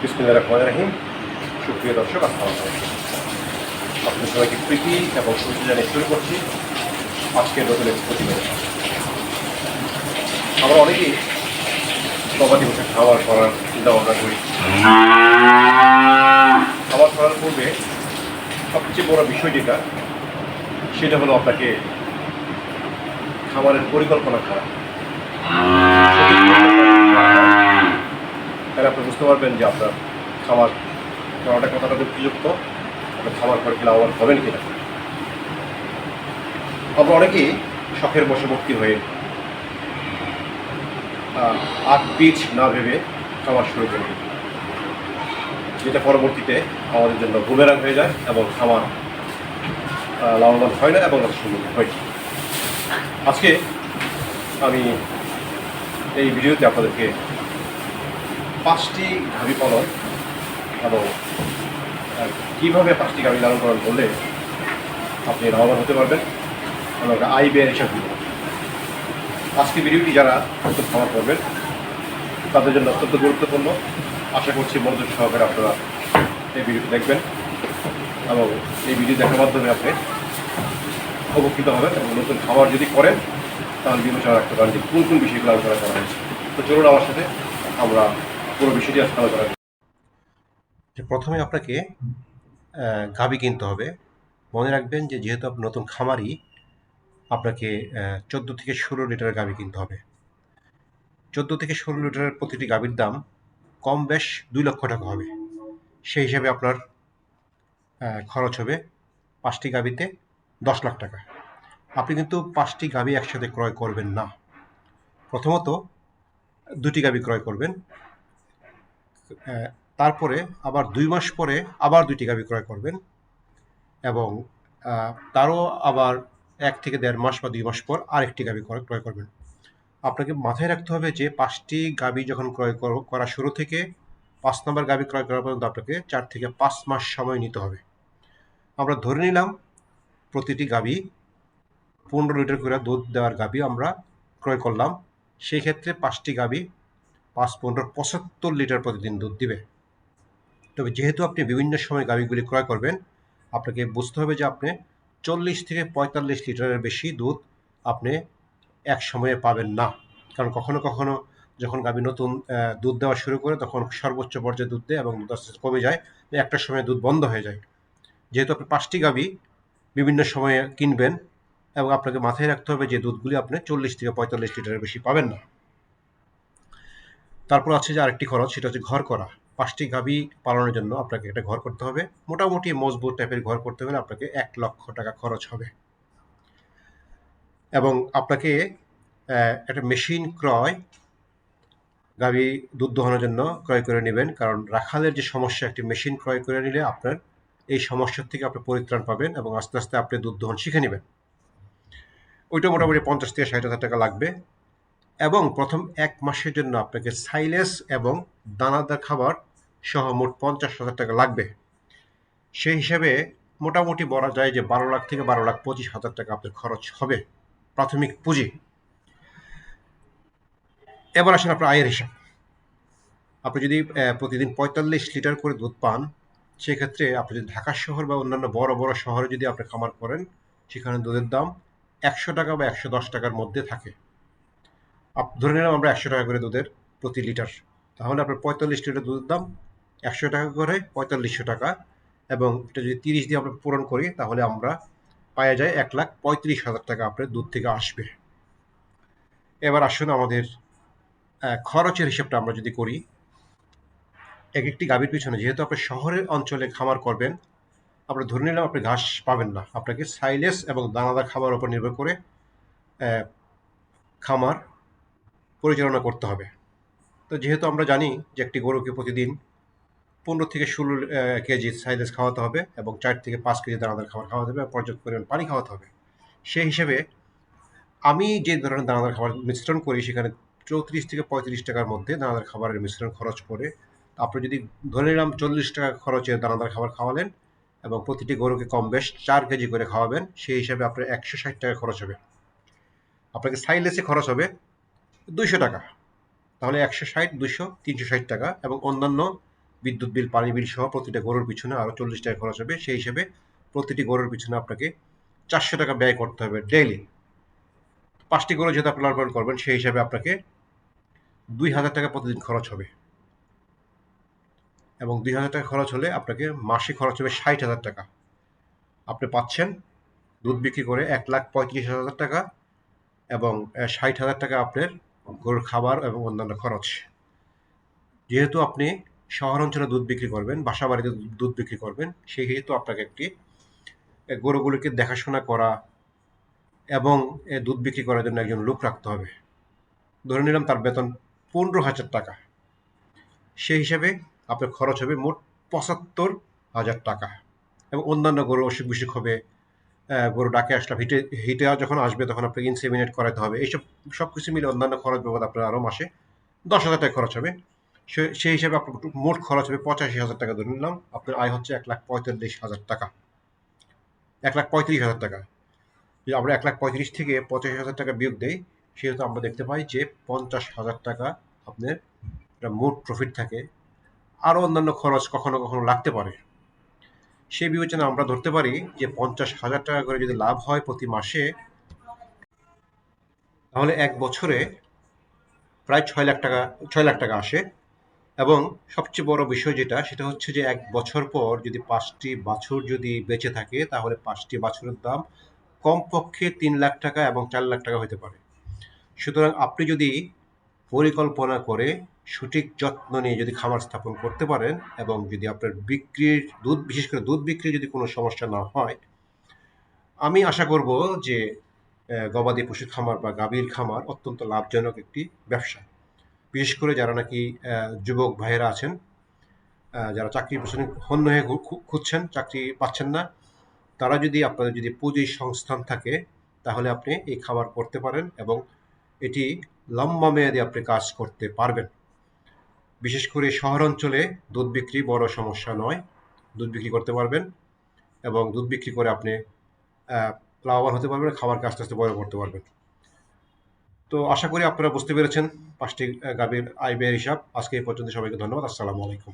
বিসমিল্লাহির রহমানির রহিম। সুপ্রিয় দর্শক, আসসালামু আলাইকুম। আপনাদের সবাইকে প্রীতি এবং শুভেচ্ছা জানিয়ে শুরু করছি আজকের নতুন একটি প্রতিবেদন। আমরা অনেকেই গবাদি পশু খাবার করার চিন্তা ভাবনা করি। খাবার করার পূর্বে সবচেয়ে বড় বিষয় যেটা, সেটা হলো আপনাকে খাবারের পরিকল্পনা করা। তাহলে আপনি বুঝতে পারবেন যে আপনার খাবার করাটা কতটা যুক্তিযুক্ত, আপনার খাবার করে কি লাভবান হবেন কিনা। আমরা অনেকেই শখের বশবর্তী হয়ে আগ পিছ না ভেবে খাবার শুরু করে দিই, যেটা পরবর্তীতে আমাদের জন্য বুমেরাং হয়ে যায় এবং খামার লাভবান হয় না এবং সুন্দর হয়। আজকে আমি এই ভিডিওতে আপনাদেরকে 5টি গাভী পালন এবং কীভাবে 5টি গাভী লালন পালন করলে আপনি লাভবান হতে পারবেন এবং আয় ব্যয়ের হিসাব দিব। আজকে ভিডিওটি যারা নতুন খামার করবেন তাদের জন্য অত্যন্ত গুরুত্বপূর্ণ। আশা করছি মনোযোগ সহকারে আপনারা এই ভিডিওটি দেখবেন এবং এই ভিডিও দেখার মাধ্যমে আপনি উপকৃত হবেন এবং নতুন খাবার যদি করেন তাহলে বিবেচনা রাখতে পারেন যে কোন কোন বিষয়গুলো আলোচনা করা হয়েছে। তো চলুন আমার সাথে আমরা পুরো বিষয়টি আজকে আলোচনা করি। প্রথমে আপনাকে গাভী কিনতে হবে। মনে রাখবেন যে যেহেতু আপনি নতুন খামারি, আপনাকে 14 থেকে 16 লিটারের গাভী কিনতে হবে। 14 থেকে 16 লিটারের প্রতিটি গাভীর দাম কম বেশ 2 লক্ষ টাকা হবে। সেই হিসাবে আপনার খরচ হবে 5টি গাভীতে 10 লাখ টাকা। আপনি কিন্তু 5টি গাভী একসাথে ক্রয় করবেন না। প্রথমত 2টি গাভী ক্রয় করবেন, তারপরে আবার 2 মাস পরে আবার 2টি গাভী ক্রয় করবেন এবং তারও আবার 1 থেকে 1.5 মাস বা 2 মাস পর আরেকটি গাভী ক্রয় করবেন। আপনাকে মাথায় রাখতে হবে যে 5টি গাভী যখন ক্রয় করা শুরু থেকে 5 নম্বর গাভী ক্রয় করা পর্যন্ত আপনাকে 4 থেকে 5 মাস সময় নিতে হবে। আমরা ধরে নিলাম প্রতিটি গাভী 15 লিটার করে দুধ দেওয়ার গাভী আমরা ক্রয় করলাম। সেই ক্ষেত্রে 5টি গাভী 5-15 75 লিটার প্রতিদিন দুধ দিবে। তবে যেহেতু আপনি বিভিন্ন সময় গাভীগুলি ক্রয় করবেন, আপনাকে বুঝতে হবে যে আপনি 40 থেকে 45 লিটারের বেশি দুধ আপনি এক সময়ে পাবেন না। কারণ কখনো কখনো যখন গাভী নতুন দুধ দেওয়া শুরু করে তখন সর্বোচ্চ পর্যায়ে দুধ দেয় এবং দুধ আস্তে আস্তে কমে যায়, একটা সময় দুধ বন্ধ হয়ে যায়। যেহেতু আপনি 5টি গাভী বিভিন্ন সময়ে কিনবেন এবং আপনাকে মাথায় রাখতে হবে যে দুধগুলি আপনি 40 থেকে 45 লিটারের বেশি পাবেন না। তারপর আছে যে আরেকটি খরচ, সেটা হচ্ছে ঘর করা। 5টি গাভী পালনের জন্য আপনাকে একটা ঘর করতে হবে। মোটামুটি মজবুত টাইপের ঘর করতে হলে আপনাকে 1 লক্ষ টাকা খরচ হবে এবং আপনাকে একটা মেশিন গাভী দুধ দোহানোর জন্য ক্রয় করে নেবেন। কারণ রাখালের যে সমস্যা, একটি মেশিন ক্রয় করে নিলে আপনার এই সমস্যার থেকে আপনি পরিত্রাণ পাবেন এবং আস্তে আস্তে আপনি দুধ দোহন শিখে নেবেন। ওইটা মোটামুটি 50 থেকে 60,000 টাকা লাগবে এবং প্রথম 1 মাসের জন্য আপনাকে সাইলেজ এবং দানাদার খাবার সহ মোট 50,000 টাকা লাগবে। সেই হিসাবে মোটামুটি বলা যায় যে 12 লাখ থেকে 12,25,000 টাকা আপনার খরচ হবে প্রাথমিক পুঁজি। এবার আসেন আপনার আয়ের হিসাব। আপনি যদি প্রতিদিন 45 লিটার করে দুধ পান, সেক্ষেত্রে আপনি যদি ঢাকা শহর বা অন্যান্য বড় বড় শহরে যদি আপনি খামার করেন, সেখানে দুধের দাম 100 টাকা বা 110 টাকার মধ্যে থাকে। ধরে নিলাম আমরা 100 টাকা করে দুধের প্রতি লিটার, তাহলে আপনার 45 লিটার দুধের দাম 100 টাকা করে 4500 টাকা এবং এটা যদি 30 দিয়ে আমরা পূরণ করি তাহলে আমরা পাওয়া যায় 1,35,000 টাকা আপনার দুধ থেকে আসবে। এবার আসুন আমাদের খরচের হিসাবটা আমরা যদি করি, এক একটি গাভীর পিছনে, যেহেতু আপনি শহরের অঞ্চলে খামার করবেন, আমরা ধরে নিলাম আপনি ঘাস পাবেন না, আপনাকে সাইলেজ এবং দানাদার খাবার উপর নির্ভর করে খামার পরিচালনা করতে হবে। তো যেহেতু আমরা জানি যে একটি গরুকে প্রতিদিন 15 থেকে 16 কেজি সাইলেজ খাওয়াতে হবে এবং 4 থেকে 5 কেজি দানাদার খাবার খাওয়াতে হবে, পর্যাপ্ত পরিমাণ পানি খাওয়াতে হবে। সেই হিসেবে আমি যে ধরনের দানাদার খাবার মিশ্রণ করি সেখানে 34 থেকে 35 টাকার মধ্যে দানাদার খাবারের মিশ্রণ খরচ পড়ে। আপনি যদি ধরে নিলাম 40 টাকা খরচে দানাদার খাবার খাওয়ালেন এবং প্রতিটি গরুকে কম বেশ 4 কেজি করে খাওয়াবেন, সেই হিসাবে আপনার 160 টাকা খরচ হবে। আপনাকে সাইলেজে খরচ হবে 200 টাকা, তাহলে 160, 200, 360 টাকা এবং অন্যান্য বিদ্যুৎ বিল, পানি বিল সহ প্রতিটা গরুর পিছনে আরও 40 টাকা খরচ হবে। সেই হিসেবে প্রতিটি গরুর পিছনে আপনাকে 400 টাকা ব্যয় করতে হবে ডেইলি। 5টি গরু যেহেতু আপনি লালন পালন করবেন, সেই হিসাবে আপনাকে 2000 টাকা প্রতিদিন খরচ হবে, এবং 2000 টাকা খরচ হলে আপনাকে মাসে খরচ হবে 60,000 টাকা। আপনি পাচ্ছেন দুধ বিক্রি করে 1,35,000 টাকা, এবং 60,000 টাকা আপনার গরুর খাবার এবং অন্যান্য খরচ। যেহেতু আপনি শহর অঞ্চলে দুধ বিক্রি করবেন, বাসা বাড়িতে দুধ বিক্রি করবেন, সেই হেতু আপনাকে একটি গরুগুলিকে দেখাশোনা করা এবং দুধ বিক্রি করার জন্য একজন লোক রাখতে হবে। ধরে নিলাম তার বেতন 15,000 টাকা। সেই হিসাবে আপনার খরচ হবে মোট 75,000 টাকা। এবং অন্যান্য গরু অসুখ বিসুখ হবে, গরু ডাকে আসলাম, হিটে যখন আসবে তখন আপনাকে ইনসেমিনেট করাতে হবে, এইসব সব কিছু মিলে অন্যান্য খরচ বাবদ আপনার আরও মাসে 10,000 টাকা খরচ হবে। সেই হিসাবে আপনার মোট খরচ হবে 85,000 টাকা। ধরে নিলাম আপনার আয় হচ্ছে 1,45,000 টাকা, 1,35,000 টাকা। যদি আমরা 1,35,000 থেকে 85,000 টাকা বিয়োগ দেই, সেহেতু আমরা দেখতে পাই যে 50,000 টাকা আপনার মোট প্রফিট থাকে। আরও অন্যান্য খরচ কখনো কখনো লাগতে পারে। সেই বিবেচনা আমরা ধরতে পারি যে 50,000 টাকা করে যদি লাভ হয় প্রতি মাসে, তাহলে এক বছরে প্রায় 6 লাখ টাকা আসে। এবং সবচেয়ে বড় বিষয় যেটা, সেটা হচ্ছে যে এক বছর পর যদি 5টি বাছুর যদি বেঁচে থাকে, তাহলে 5টি বাছুরের দাম কমপক্ষে 3 লাখ টাকা এবং 4 লাখ টাকা হতে পারে। সুতরাং আপনি যদি পরিকল্পনা করে সঠিক যত্ন নিয়ে যদি খামার স্থাপন করতে পারেন, এবং যদি আপনার বিশেষ করে দুধ বিক্রি যদি কোনো সমস্যা না হয়, আমি আশা করব যে গবাদি পশুর খামার বা গাভীর খামার অত্যন্ত লাভজনক একটি ব্যবসা। বিশেষ করে যারা নাকি যুবক ভাইয়েরা আছেন, যারা চাকরির পেছনে হন্য হয়ে খুঁজছেন, চাকরি পাচ্ছেন না, তারা যদি আপনাদের যদি পুঁজির সংস্থান থাকে, তাহলে আপনি এই খামার করতে পারেন এবং এটি লম্বা মেয়াদে আপনি কাজ করতে পারবেন। বিশেষ করে শহর অঞ্চলে দুধ বিক্রি বড় সমস্যা নয়, দুধ বিক্রি করতে পারবেন এবং দুধ বিক্রি করে আপনি লাভবান হতে পারবেন, খাবারকে আস্তে আস্তে বড় করতে পারবেন। তো আশা করি আপনারা বুঝতে পেরেছেন 5টি গাভীর আয় ব্যয়ের হিসাব। আজকে এই পর্যন্ত, সবাইকে ধন্যবাদ। আসসালামু আলাইকুম।